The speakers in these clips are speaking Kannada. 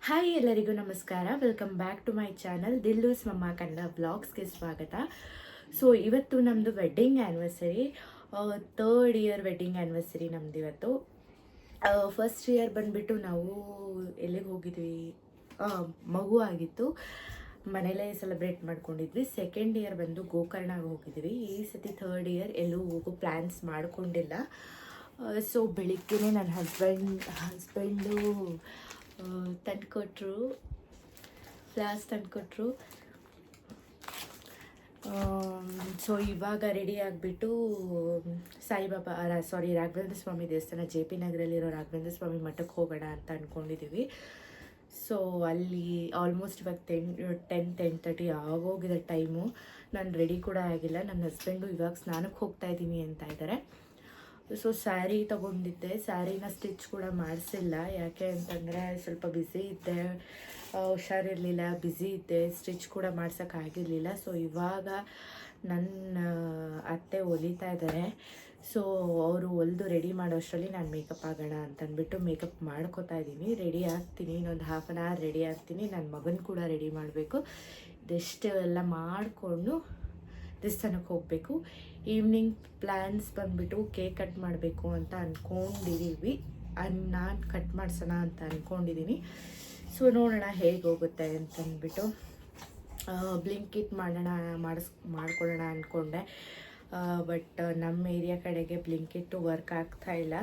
ಹಾಯ್ ಎಲ್ಲರಿಗೂ ನಮಸ್ಕಾರ. Welcome back to my channel Dillu's mamma Kannada ಬ್ಲಾಗ್ಸ್ಗೆ ಸ್ವಾಗತ. ಸೊ ಇವತ್ತು ನಮ್ಮದು wedding anniversary, third year wedding anniversary ನಮ್ದು ಇವತ್ತು. ಫಸ್ಟ್ ಇಯರ್ ಬಂದುಬಿಟ್ಟು ನಾವು ಎಲ್ಲಿಗೆ ಹೋಗಿದ್ವಿ, ಮಗು ಆಗಿತ್ತು, ಮನೇಲೇ ಸೆಲೆಬ್ರೇಟ್ ಮಾಡ್ಕೊಂಡಿದ್ವಿ. ಸೆಕೆಂಡ್ ಇಯರ್ ಬಂದು ಗೋಕರ್ಣಗೆ ಹೋಗಿದ್ವಿ. ಈ ಸತಿ ಥರ್ಡ್ ಇಯರ್ ಎಲ್ಲೂ ಹೋಗೋ ಪ್ಲ್ಯಾನ್ಸ್ ಮಾಡ್ಕೊಂಡಿಲ್ಲ. ಸೊ ಬೆಳಿಗ್ಗೆ ನನ್ನ ಹಸ್ಬೆಂಡು ತಂದುಕೊಟ್ರು, ಫ್ಲಾಸ್ ತಂದುಕೊಟ್ರು. ಸೊ ಇವಾಗ ರೆಡಿ ಆಗಿಬಿಟ್ಟು ಸಾಯಿಬಾಬಾ ರಾಘವೇಂದ್ರ ಸ್ವಾಮಿ ದೇವಸ್ಥಾನ, ಜೆ ಪಿ ನಗರಲ್ಲಿರೋ ರಾಘವೇಂದ್ರ ಸ್ವಾಮಿ ಮಠಕ್ಕೆ ಹೋಗೋಣ ಅಂತ ಅಂದ್ಕೊಂಡಿದ್ದೀವಿ. ಸೊ ಅಲ್ಲಿ ಆಲ್ಮೋಸ್ಟ್ ಇವಾಗ 10:30 ಆಗೋಗಿದೆ ಟೈಮು. ನಾನು ರೆಡಿ ಕೂಡ ಆಗಿಲ್ಲ. ನನ್ನ ಹಸ್ಬೆಂಡು ಇವಾಗ ಸ್ನಾನಕ್ಕೆ ಹೋಗ್ತಾ ಇದ್ದೀನಿ ಅಂತ ಇದ್ದಾರೆ. ಸೊ ಸ್ಯಾರಿ ತೊಗೊಂಡಿದ್ದೆ, ಸ್ಯಾರಿನ ಸ್ಟಿಚ್ ಕೂಡ ಮಾಡಿಸಿಲ್ಲ. ಯಾಕೆ ಅಂತಂದರೆ ಸ್ವಲ್ಪ ಬ್ಯುಸಿ ಇದ್ದೆ, ಹುಷಾರಿರಲಿಲ್ಲ, ಬ್ಯುಸಿ ಇದ್ದೆ, ಸ್ಟಿಚ್ ಕೂಡ ಮಾಡ್ಸೋಕ್ಕಾಗಿರಲಿಲ್ಲ. ಸೊ ಇವಾಗ ನನ್ನ ಅತ್ತೆ ಹೊಲಿತಾ ಇದ್ದಾರೆ. ಸೊ ಅವರು ಹೊಲಿದು ರೆಡಿ ಮಾಡೋ ಅಷ್ಟರಲ್ಲಿ ನಾನು ಮೇಕಪ್ ಆಗೋಣ ಅಂತಂದ್ಬಿಟ್ಟು ಮೇಕಪ್ ಮಾಡ್ಕೋತಾ ಇದ್ದೀನಿ. ರೆಡಿ ಆಗ್ತೀನಿ, ಇನ್ನೊಂದು ಹಾಫ್ ಆನ್ ಅವರ್ ರೆಡಿ ಆಗ್ತೀನಿ. ನನ್ನ ಮಗನ ಕೂಡ ರೆಡಿ ಮಾಡಬೇಕು. ಇದೆಷ್ಟು ಎಲ್ಲ ಮಾಡಿಕೊಂಡು ದೇವಸ್ಥಾನಕ್ಕೆ ಹೋಗಬೇಕು. ಈವ್ನಿಂಗ್ ಪ್ಲ್ಯಾನ್ಸ್ ಬಂದುಬಿಟ್ಟು ಕೇಕ್ ಕಟ್ ಮಾಡಬೇಕು ಅಂತ ಅಂದ್ಕೊಂಡಿದ್ದೀವಿ. ನಾನು ಕಟ್ ಮಾಡಿಸೋಣ ಅಂತ ಅಂದ್ಕೊಂಡಿದ್ದೀನಿ. ಸೊ ನೋಡೋಣ ಹೇಗೆ ಹೋಗುತ್ತೆ ಅಂತಂದ್ಬಿಟ್ಟು ಬ್ಲಿಂಕಿಟ್ ಮಾಡ್ಕೊಳ್ಳೋಣ ಅಂದ್ಕೊಂಡೆ. ಬಟ್ ನಮ್ಮ ಏರಿಯಾ ಕಡೆಗೆ ಬ್ಲಿಂಕಿಟ್ಟು ವರ್ಕ್ ಆಗ್ತಾಯಿಲ್ಲ.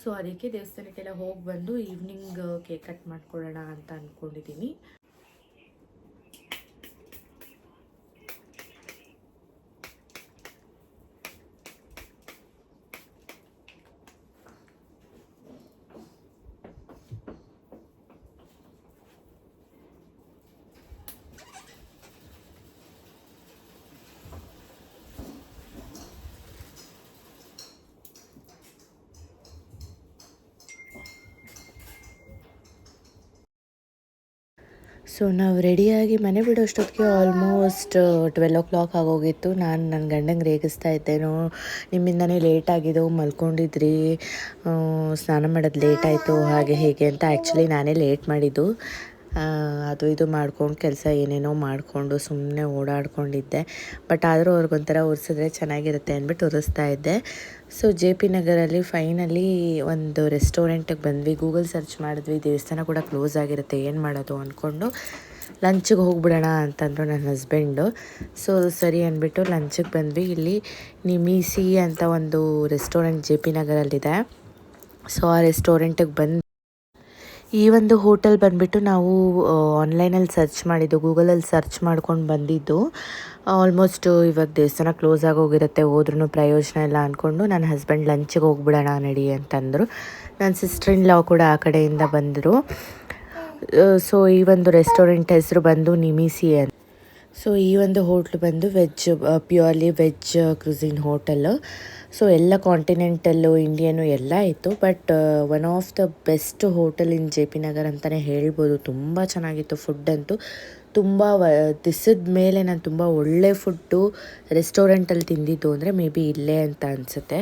ಸೊ ಅದಕ್ಕೆ ದೇವಸ್ಥಾನಕ್ಕೆಲ್ಲ ಹೋಗಿ ಬಂದು ಈವ್ನಿಂಗ್ ಕೇಕ್ ಕಟ್ ಮಾಡ್ಕೊಳ್ಳೋಣ ಅಂತ ಅಂದ್ಕೊಂಡಿದ್ದೀನಿ. ಸೊ ನಾವು ರೆಡಿಯಾಗಿ ಮನೆ ಬಿಡೋಷ್ಟೊತ್ತಿಗೆ ಆಲ್ಮೋಸ್ಟ್ 12 ಆಗೋಗಿತ್ತು. ನಾನು ನನ್ನ ಗಂಡಂಗೆ ರೇಗಿಸ್ತಾ ಇದ್ದೇನೋ, ನಿಮ್ಮಿಂದನೇ ಲೇಟ್ ಆಗಿದ್ದು, ಮಲ್ಕೊಂಡಿದ್ರಿ, ಸ್ನಾನ ಮಾಡೋದು ಲೇಟ್ ಆಯಿತು, ಹಾಗೆ ಹೇಗೆ ಅಂತ. ಆ್ಯಕ್ಚುಲಿ ನಾನೇ ಲೇಟ್ ಮಾಡಿದ್ದು. ಅದು ಇದು ಮಾಡ್ಕೊಂಡು ಕೆಲಸ ಏನೇನೋ ಮಾಡಿಕೊಂಡು ಸುಮ್ಮನೆ ಓಡಾಡ್ಕೊಂಡಿದ್ದೆ. ಬಟ್ ಆದರೂ ಅವ್ರಿಗೊಂಥರ ಒರೆಸಿದ್ರೆ ಚೆನ್ನಾಗಿರುತ್ತೆ ಅಂದ್ಬಿಟ್ಟು ಒರೆಸ್ತಾ ಇದ್ದೆ. ಸೊ ಜೆ ಪಿ ನಗರಲ್ಲಿ ಫೈನಲಿ ಒಂದು ರೆಸ್ಟೋರೆಂಟಿಗೆ ಬಂದ್ವಿ. ಗೂಗಲ್ ಸರ್ಚ್ ಮಾಡಿದ್ವಿ, ದೇವಸ್ಥಾನ ಕೂಡ ಕ್ಲೋಸ್ ಆಗಿರುತ್ತೆ, ಏನು ಮಾಡೋದು ಅಂದ್ಕೊಂಡು ಲಂಚಿಗೆ ಹೋಗ್ಬಿಡೋಣ ಅಂತಂದರು ನನ್ನ ಹಸ್ಬೆಂಡು. ಸೊ ಸರಿ ಅಂದ್ಬಿಟ್ಟು ಲಂಚಿಗೆ ಬಂದ್ವಿ. ಇಲ್ಲಿ ನಿಮಿಸಿ ಅಂತ ಒಂದು ರೆಸ್ಟೋರೆಂಟ್ ಜೆ ಪಿ ನಗರಲ್ಲಿದೆ. ಸೊ ಆ ರೆಸ್ಟೋರೆಂಟಿಗೆ ಬಂದು ಈ ಒಂದು ಹೋಟೆಲ್ ಬಂದುಬಿಟ್ಟು ನಾವು ಆನ್ಲೈನಲ್ಲಿ ಸರ್ಚ್ ಮಾಡಿದ್ದು, ಗೂಗಲಲ್ಲಿ ಸರ್ಚ್ ಮಾಡ್ಕೊಂಡು ಬಂದಿದ್ದು. ಆಲ್ಮೋಸ್ಟ್ ಇವಾಗ ದೇವಸ್ಥಾನ ಕ್ಲೋಸ್ ಆಗೋಗಿರುತ್ತೆ, ಹೋದ್ರೂ ಪ್ರಯೋಜನ ಇಲ್ಲ ಅಂದ್ಕೊಂಡು ನನ್ನ ಹಸ್ಬೆಂಡ್ ಲಂಚಿಗೆ ಹೋಗ್ಬಿಡೋಣ ನಡಿ ಅಂತಂದರು. ನನ್ನ ಸಿಸ್ಟರ್ ಇನ್ ಲಾ ಕೂಡ ಆ ಕಡೆಯಿಂದ ಬಂದರು. ಸೊ ಈ ಒಂದು ರೆಸ್ಟೋರೆಂಟ್ ಹೆಸರು ಬಂದು ನಿಮಿಸಿ ಅಂತ. ಸೊ ಈ ಒಂದು ಹೋಟ್ಲು ಬಂದು ಪ್ಯೂರ್ಲಿ ವೆಜ್ ಕ್ರುಸಿನ್ ಹೋಟೆಲ್ಲು. ಸೊ ಎಲ್ಲ ಕಾಂಟಿನೆಂಟಲ್ಲು, ಇಂಡಿಯನು ಎಲ್ಲ ಇತ್ತು. But one of the best hotel in J P Nagar ಅಂತಲೇ ಹೇಳ್ಬೋದು. ತುಂಬ ಚೆನ್ನಾಗಿತ್ತು ಫುಡ್ ಅಂತೂ. ತುಂಬ ದಿಸದ ಮೇಲೆ ನಾನು ತುಂಬ ಒಳ್ಳೆ ಫುಡ್ಡು ರೆಸ್ಟೋರೆಂಟಲ್ಲಿ ತಿಂದಿದ್ದು ಅಂದರೆ ಮೇ ಬಿ ಇಲ್ಲೇ ಅಂತ ಅನಿಸುತ್ತೆ.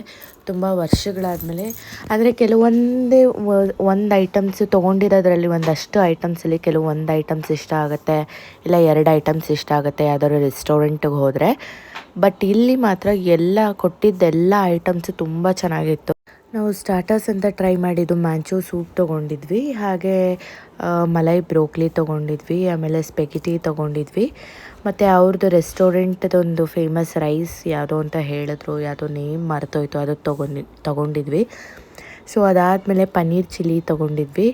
ತುಂಬ ವರ್ಷಗಳಾದಮೇಲೆ ಅಂದರೆ ಒಂದು ಐಟಮ್ಸ್ ತೊಗೊಂಡಿರೋದ್ರಲ್ಲಿ ಒಂದಷ್ಟು ಐಟಮ್ಸಲ್ಲಿ ಕೆಲವೊಂದು ಐಟಮ್ಸ್ ಇಷ್ಟ ಆಗುತ್ತೆ, ಇಲ್ಲ 2 ಐಟಮ್ಸ್ ಇಷ್ಟ ಆಗುತ್ತೆ ಯಾವ್ದಾದ್ರು ರೆಸ್ಟೋರೆಂಟಿಗೆ ಹೋದರೆ. ಬಟ್ ಇಲ್ಲಿ ಮಾತ್ರ ಕೊಟ್ಟಿದ್ದೆಲ್ಲ ಐಟಮ್ಸು ತುಂಬ ಚೆನ್ನಾಗಿತ್ತು. ನಾವು ಸ್ಟಾರ್ಟರ್ಸ್ ಅಂತ ಟ್ರೈ ಮಾಡಿದ್ದು ಮ್ಯಾಂಚೋ ಸೂಪ್ ತೊಗೊಂಡಿದ್ವಿ, ಹಾಗೆ ಮಲೈ ಬ್ರೋಕ್ಲಿ ತೊಗೊಂಡಿದ್ವಿ, ಆಮೇಲೆ ಸ್ಪೆಗಿಟಿ ತೊಗೊಂಡಿದ್ವಿ. ಮತ್ತು ಅವ್ರದ್ದು ರೆಸ್ಟೋರೆಂಟ್ದೊಂದು ಫೇಮಸ್ ರೈಸ್ ಯಾವುದೋ ಅಂತ ಹೇಳಿದ್ರು, ಯಾವುದೋ ನೇಮ್ ಮರ್ತೋಯ್ತು, ಅದು ತೊಗೊಂಡಿದ್ವಿ. ಸೊ ಅದಾದಮೇಲೆ ಪನ್ನೀರ್ ಚಿಲ್ಲಿ ತೊಗೊಂಡಿದ್ವಿ.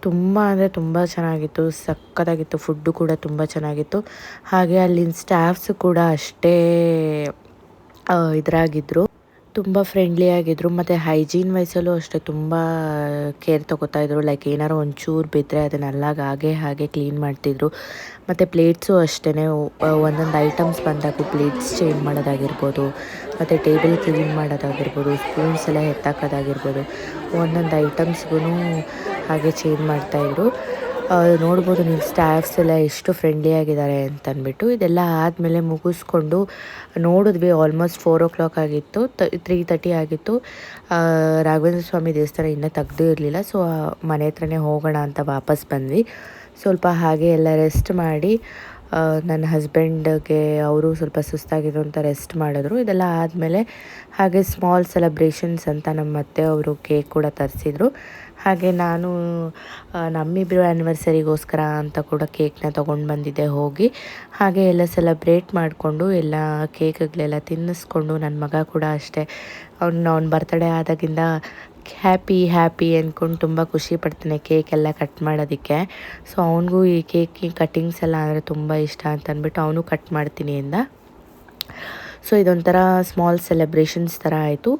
ತುಂಬ ಅಂದರೆ ತುಂಬ ಚೆನ್ನಾಗಿತ್ತು, ಸಕ್ಕತ್ತಾಗಿತ್ತು. ಫುಡ್ಡು ಕೂಡ ತುಂಬ ಚೆನ್ನಾಗಿತ್ತು. ಹಾಗೆ ಅಲ್ಲಿನ ಸ್ಟಾಫ್ಸು ಕೂಡ ಅಷ್ಟೇ ಇದರಾಗಿದ್ದರು, ತುಂಬ ಫ್ರೆಂಡ್ಲಿ ಆಗಿದ್ದರು. ಮತ್ತು ಹೈಜೀನ್ ವೈಸಲ್ಲೂ ಅಷ್ಟೇ ತುಂಬ ಕೇರ್ ತೊಗೋತಾಯಿದ್ರು. ಲೈಕ್ ಏನಾರು ಒಂಚೂರು ಬಿದ್ದರೆ ಅದನ್ನೆಲ್ಲ ಹಾಗೆ ಕ್ಲೀನ್ ಮಾಡ್ತಿದ್ರು. ಮತ್ತು ಪ್ಲೇಟ್ಸು ಅಷ್ಟೇ, ಒಂದೊಂದು ಐಟಮ್ಸ್ ಬಂದಾಗ ಪ್ಲೇಟ್ಸ್ ಚೇಂಜ್ ಮಾಡೋದಾಗಿರ್ಬೋದು, ಮತ್ತು ಟೇಬಲ್ ಕ್ಲೀನ್ ಮಾಡೋದಾಗಿರ್ಬೋದು, ಸ್ಪೂನ್ಸ್ ಎಲ್ಲ ಎತ್ತಾಕೋದಾಗಿರ್ಬೋದು, ಒಂದೊಂದು ಐಟಮ್ಸ್ಗೂ ಹಾಗೆ ಚೇಂಜ್ ಮಾಡ್ತಾಯಿದ್ರು. ನೋಡ್ಬೋದು ನೀವು ಸ್ಟಾಫ್ಸ್ ಎಲ್ಲ ಎಷ್ಟು ಫ್ರೆಂಡ್ಲಿ ಆಗಿದ್ದಾರೆ ಅಂತಂದ್ಬಿಟ್ಟು. ಇದೆಲ್ಲ ಆದಮೇಲೆ ಮುಗಿಸ್ಕೊಂಡು ನೋಡಿದ್ವಿ. ಆಲ್ಮೋಸ್ಟ್ 4 ಆಗಿತ್ತು, 3:30 ಆಗಿತ್ತು. ರಾಘವೇಂದ್ರ ಸ್ವಾಮಿ ದೇವಸ್ಥಾನ ಇನ್ನೂ ತೆಗ್ದೂ ಇರಲಿಲ್ಲ. ಸೊ ಮನೆ ಹತ್ರನೇ ಹೋಗೋಣ ಅಂತ ವಾಪಸ್ ಬಂದ್ವಿ. ಸ್ವಲ್ಪ ಹಾಗೆ ಎಲ್ಲ ರೆಸ್ಟ್ ಮಾಡಿ ನನ್ನ ಹಸ್ಬೆಂಡ್ಗೆ ಅವರು ಸ್ವಲ್ಪ ಸುಸ್ತಾಗಿದ್ರು ಅಂತ ರೆಸ್ಟ್ ಮಾಡಿದ್ರು. ಇದೆಲ್ಲ ಆದಮೇಲೆ ಹಾಗೆ ಸ್ಮಾಲ್ ಸೆಲೆಬ್ರೇಷನ್ಸ್ ಅಂತ ನಮ್ಮ ಅತ್ತೆ ಅವರು ಕೇಕ್ ಕೂಡ ತರಿಸಿದ್ರು. ಹಾಗೆ ನಾನು ನಮ್ಮಿಬ್ಬರು ಆ್ಯನಿವರ್ಸರಿಗೋಸ್ಕರ ಅಂತ ಕೂಡ ಕೇಕ್ನ ತೊಗೊಂಡು ಬಂದಿದ್ದೆ ಹೋಗಿ. ಹಾಗೆ ಎಲ್ಲ ಸೆಲೆಬ್ರೇಟ್ ಮಾಡಿಕೊಂಡು ಎಲ್ಲ ಕೇಕ್ಗಳೆಲ್ಲ ತಿನ್ನಿಸ್ಕೊಂಡು, ನನ್ನ ಮಗ ಕೂಡ ಅಷ್ಟೇ ಅವ್ನ ಬರ್ತಡೇ ಆದಾಗಿಂದ ಹ್ಯಾಪಿ ಅಂದ್ಕೊಂಡು ತುಂಬ ಖುಷಿ ಪಡ್ತಾನೆ ಕೇಕ್ ಎಲ್ಲ ಕಟ್ ಮಾಡೋದಕ್ಕೆ. ಸೊ ಅವನಿಗೂ ಈ ಕೇಕ್ ಕಟ್ಟಿಂಗ್ಸ್ ಎಲ್ಲ ಅಂದರೆ ತುಂಬ ಇಷ್ಟ ಅಂತ ಅಂದ್ಬಿಟ್ಟು ಅವನು ಕಟ್ ಮಾಡ್ತೀನಿ ಅಂದ. ಸೊ ಇದೊಂಥರ ಸ್ಮಾಲ್ ಸೆಲೆಬ್ರೇಷನ್ಸ್ ಥರ ಆಯಿತು.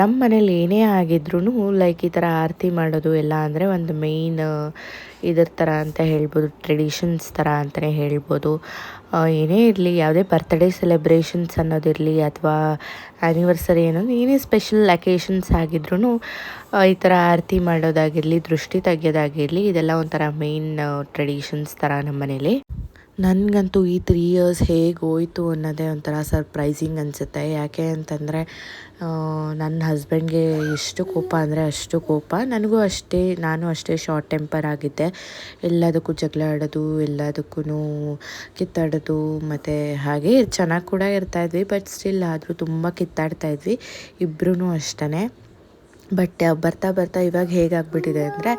ನಮ್ಮ ಮನೇಲಿ ಏನೇ ಆಗಿದ್ರೂ ಲೈಕ್ ಈ ಥರ ಆರತಿ ಮಾಡೋದು ಎಲ್ಲ ಅಂದರೆ ಒಂದು ಮೇಯ್ನ್ ಇದರ ಥರ ಅಂತ ಹೇಳ್ಬೋದು, ಟ್ರೆಡಿಷನ್ಸ್ ಥರ ಅಂತಲೇ ಹೇಳ್ಬೋದು. ಏನೇ ಇರಲಿ, ಯಾವುದೇ ಬರ್ತ್ಡೇ ಸೆಲೆಬ್ರೇಷನ್ಸ್ ಅನ್ನೋದಿರಲಿ ಅಥವಾ ಆ್ಯನಿವರ್ಸರಿ ಅನ್ನೋದು ಏನೇ ಸ್ಪೆಷಲ್ ಅಕೇಶನ್ಸ್ ಆಗಿದ್ರೂ ಈ ಥರ ಆರತಿ ಮಾಡೋದಾಗಿರಲಿ, ದೃಷ್ಟಿ ತೆಗೆಯೋದಾಗಿರಲಿ, ಇದೆಲ್ಲ ಒಂಥರ ಮೇಯ್ನ್ ಟ್ರೆಡಿಷನ್ಸ್ ಥರ ನಮ್ಮ ಮನೇಲಿ. ನನಗಂತೂ ಈ 3 ಇಯರ್ಸ್ ಹೇಗೆ ಹೋಯಿತು ಅನ್ನೋದೇ ಒಂಥರ ಸರ್ಪ್ರೈಸಿಂಗ್ ಅನಿಸುತ್ತೆ. ಯಾಕೆ ಅಂತಂದರೆ ನನ್ನ ಹಸ್ಬೆಂಡ್ಗೆ ಎಷ್ಟು ಕೋಪ ಅಂದರೆ ಅಷ್ಟು ಕೋಪ, ನಾನು ಅಷ್ಟೇ ಶಾರ್ಟ್ ಟೆಂಪರ್ ಆಗಿದ್ದೆ. ಎಲ್ಲದಕ್ಕೂ ಜಗಳ ಆಡೋದು, ಎಲ್ಲದಕ್ಕೂ ಕಿತ್ತಾಡೋದು, ಮತ್ತು ಹಾಗೆ ಚೆನ್ನಾಗಿ ಕೂಡ ಇರ್ತಾಯಿದ್ವಿ. ಬಟ್ ಸ್ಟಿಲ್ ಆದರೂ ತುಂಬ ಕಿತ್ತಾಡ್ತಾಯಿದ್ವಿ ಇಬ್ಬರೂ ಅಷ್ಟೇ. ಬಟ್ ಬರ್ತಾ ಇವಾಗ ಹೇಗಾಗ್ಬಿಟ್ಟಿದೆ ಅಂದರೆ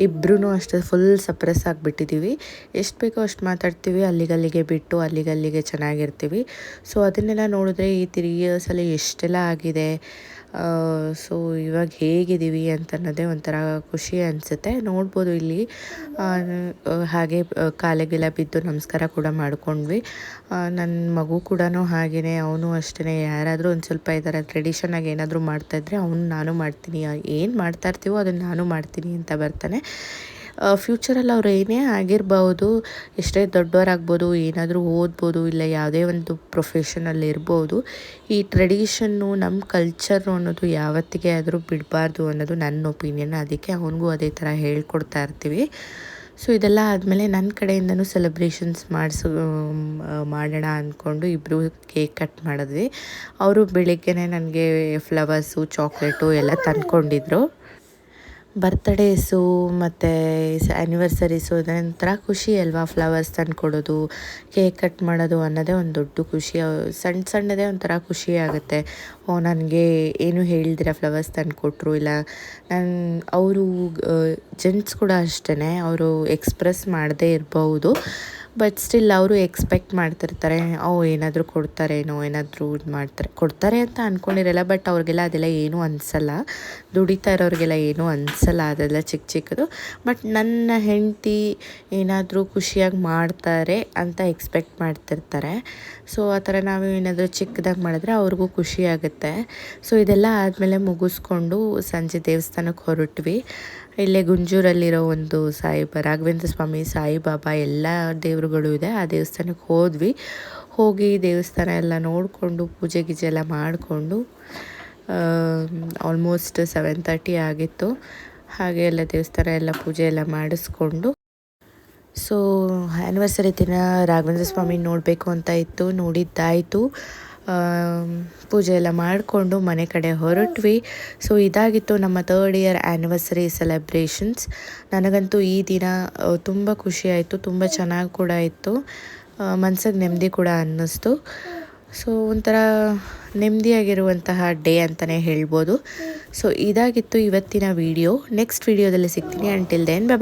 ಇಬ್ಬರೂ ಅಷ್ಟೇ ಫುಲ್ ಸಪ್ರೆಸ್ ಆಗಿಬಿಟ್ಟಿದ್ದೀವಿ. ಎಷ್ಟು ಬೇಕೋ ಅಷ್ಟು ಮಾತಾಡ್ತೀವಿ, ಅಲ್ಲಿಗಲ್ಲಿಗೆ ಬಿಟ್ಟು ಅಲ್ಲಿಗಲ್ಲಿಗೆ ಚೆನ್ನಾಗಿರ್ತೀವಿ. ಸೊ ಅದನ್ನೆಲ್ಲ ನೋಡಿದ್ರೆ ಈ 3 ಇಯರ್ಸಲ್ಲಿ ಎಷ್ಟೆಲ್ಲ ಆಗಿದೆ. ಸೊ ಇವಾಗ ಹೇಗಿದ್ದೀವಿ ಅಂತನ್ನೋದೇ ಒಂಥರ ಖುಷಿ ಅನಿಸುತ್ತೆ. ನೋಡ್ಬೋದು ಇಲ್ಲಿ ಹಾಗೆ ಕಾಲಿಗೆಲ್ಲ ಬಿದ್ದು ನಮಸ್ಕಾರ ಕೂಡ ಮಾಡ್ಕೊಂಡ್ವಿ. ನನ್ನ ಮಗು ಕೂಡ ಹಾಗೆಯೇ, ಅವನು ಅಷ್ಟೇ. ಯಾರಾದರೂ ಒಂದು ಸ್ವಲ್ಪ ಈ ಥರ ಟ್ರೆಡಿಷನಾಗಿ ಏನಾದರೂ ಮಾಡ್ತಾಯಿದ್ರೆ ನಾನು ಮಾಡ್ತೀನಿ, ಏನು ಮಾಡ್ತಾಯಿರ್ತೀವೋ ಅದನ್ನು ನಾನು ಮಾಡ್ತೀನಿ ಅಂತ ಬರ್ತಾನೆ. ಫ್ಯೂಚರಲ್ಲಿ ಅವ್ರು ಏನೇ ಆಗಿರ್ಬೋದು, ಎಷ್ಟೇ ದೊಡ್ಡವರಾಗ್ಬೋದು, ಏನಾದರೂ ಓದ್ಬೋದು, ಇಲ್ಲ ಯಾವುದೇ ಒಂದು ಪ್ರೊಫೆಷನಲ್ಲಿ ಇರ್ಬೋದು, ಈ ಟ್ರೆಡಿಷನ್ನು ನಮ್ಮ ಕಲ್ಚರು ಅನ್ನೋದು ಯಾವತ್ತಿಗೆ ಆದರೂ ಬಿಡಬಾರ್ದು ಅನ್ನೋದು ನನ್ನ ಒಪಿನಿಯನ್. ಅದಕ್ಕೆ ಅವನಿಗೂ ಅದೇ ಥರ ಹೇಳ್ಕೊಡ್ತಾ ಇರ್ತೀವಿ. ಸೊ ಇದೆಲ್ಲ ಆದಮೇಲೆ ನನ್ನ ಕಡೆಯಿಂದನೂ ಸೆಲೆಬ್ರೇಷನ್ಸ್ ಮಾಡೋಣ ಅಂದ್ಕೊಂಡು ಇಬ್ಬರು ಕೇಕ್ ಕಟ್ ಮಾಡಿದ್ವಿ. ಅವರು ಬೆಳಿಗ್ಗೆನೇ ನನಗೆ ಫ್ಲವರ್ಸು, ಚಾಕ್ಲೇಟು ಎಲ್ಲ ತಂದ್ಕೊಂಡಿದ್ರು. ಬರ್ತ್ಡೇಸು ಮತ್ತು ಆ್ಯನಿವರ್ಸರೀಸು ಇದೊಂಥರ ಖುಷಿ ಅಲ್ವಾ, ಫ್ಲವರ್ಸ್ ತಂದು ಕೊಡೋದು, ಕೇಕ್ ಕಟ್ ಮಾಡೋದು ಅನ್ನೋದೇ ಒಂದು ದೊಡ್ಡ ಖುಷಿ. ಸಣ್ಣದೇ ಒಂಥರ ಖುಷಿ ಆಗುತ್ತೆ. ನನಗೆ ಏನು ಹೇಳ್ದಿರ ಫ್ಲವರ್ಸ್ ತಂದು ಕೊಟ್ಟರು, ಇಲ್ಲ ಅವರು ಜೆಂಟ್ಸ್ ಕೂಡ ಅಷ್ಟೇ, ಅವರು ಎಕ್ಸ್ಪ್ರೆಸ್ ಮಾಡದೇ ಇರಬಹುದು. ಬಟ್ ಸ್ಟಿಲ್ ಅವರು ಎಕ್ಸ್ಪೆಕ್ಟ್ ಮಾಡ್ತಿರ್ತಾರೆ, ಏನಾದರೂ ಕೊಡ್ತಾರೇನೋ, ಏನಾದರೂ ಇದು ಕೊಡ್ತಾರೆ ಅಂತ ಅಂದ್ಕೊಂಡಿರಲ್ಲ. ಬಟ್ ಅವ್ರಿಗೆಲ್ಲ ಅದೆಲ್ಲ ಏನೂ ಅನಿಸಲ್ಲ, ದುಡಿತಾ ಇರೋರಿಗೆಲ್ಲ ಏನೂ ಅನಿಸಲ್ಲ ಅದೆಲ್ಲ ಚಿಕ್ಕದು. ಬಟ್ ನನ್ನ ಹೆಂಡತಿ ಏನಾದರೂ ಖುಷಿಯಾಗಿ ಮಾಡ್ತಾರೆ ಅಂತ ಎಕ್ಸ್ಪೆಕ್ಟ್ ಮಾಡ್ತಿರ್ತಾರೆ. ಸೊ ಆ ಥರ ನಾವು ಏನಾದರೂ ಚಿಕ್ಕದಾಗಿ ಮಾಡಿದ್ರೆ ಅವ್ರಿಗೂ ಖುಷಿ ಆಗುತ್ತೆ. ಸೊ ಇದೆಲ್ಲ ಆದಮೇಲೆ ಮುಗಿಸ್ಕೊಂಡು ಸಂಜೆ ದೇವಸ್ಥಾನಕ್ಕೆ ಹೊರಟ್ವಿ. ಇಲ್ಲೇ ಗುಂಜೂರಲ್ಲಿರೋ ಒಂದು ರಾಘವೇಂದ್ರ ಸ್ವಾಮಿ, ಸಾಯಿಬಾಬಾ ಎಲ್ಲ ದೇವರುಗಳು ಇದೆ. ಆ ದೇವಸ್ಥಾನಕ್ಕೆ ಹೋಗಿ ದೇವಸ್ಥಾನ ಎಲ್ಲ ನೋಡಿಕೊಂಡು ಪೂಜೆ ಗೀಜೆ ಎಲ್ಲ ಮಾಡಿಕೊಂಡು ಆಲ್ಮೋಸ್ಟ್ 7:30 ಆಗಿತ್ತು. ಹಾಗೆ ಎಲ್ಲ ದೇವಸ್ಥಾನ ಎಲ್ಲ ಪೂಜೆ ಎಲ್ಲ ಮಾಡಿಸ್ಕೊಂಡು, ಸೊ ಆ್ಯನಿವರ್ಸರಿ ದಿನ ರಾಘವೇಂದ್ರ ಸ್ವಾಮಿ ನೋಡಬೇಕು ಅಂತ ಇತ್ತು, ನೋಡಿದ್ದಾಯಿತು. ಪೂಜೆ ಎಲ್ಲ ಮಾಡಿಕೊಂಡು ಮನೆ ಕಡೆ ಹೊರಟ್ವಿ. ಸೊ ಇದಾಗಿತ್ತು ನಮ್ಮ 3rd ಇಯರ್ ಆ್ಯನಿವರ್ಸರಿ ಸೆಲೆಬ್ರೇಷನ್ಸ್. ನನಗಂತೂ ಈ ದಿನ ತುಂಬ ಖುಷಿ ಆಯಿತು, ತುಂಬ ಚೆನ್ನಾಗಿ ಕೂಡ ಇತ್ತು, ಮನ್ಸಿಗೆ ನೆಮ್ಮದಿ ಕೂಡ ಅನ್ನಿಸ್ತು. ಸೊ ಒಂಥರ ನೆಮ್ಮದಿಯಾಗಿರುವಂತಹ ಡೇ ಅಂತಲೇ ಹೇಳ್ಬೋದು. ಸೊ ಇದಾಗಿತ್ತು ಇವತ್ತಿನ ವಿಡಿಯೋ. ನೆಕ್ಸ್ಟ್ ವಿಡಿಯೋದಲ್ಲಿ ಸಿಗ್ತೀನಿ. ಅಂಟಿಲ್ ದೆನ್ ಬಾಯ್.